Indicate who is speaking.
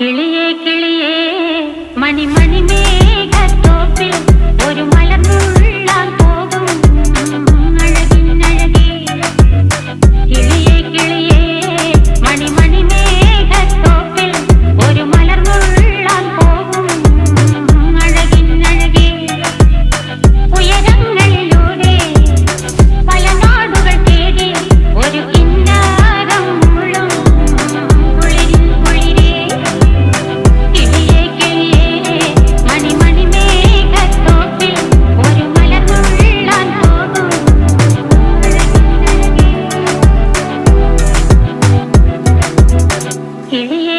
Speaker 1: കിളിയേ കിളിയേ മണിമണി മേഘത്തോപ്പിൽ ഒരു മലർന്നുള്ളാൻ പോകും അഴകിനഴകേ. കിളിയേ കിളിയേ മണിമണി മേഘത്തോപ്പിൽ ഒരു മലർന്നുള്ളാൻ പോകും അഴകിനഴകേ. ഉയരങ്ങളിലൂടെ പല നാടുകൾ തേടി ഒരു കിന്നാരം മുഴും കുളിരിൻ കുളിരേ. കിളിയേ കിളിയേ മണിമണി മേഘത്തോപ്പിൽ ഒരു മലർന്നുള്ളാൻ പോകും അഴകിനഴകേ. കിളിയേ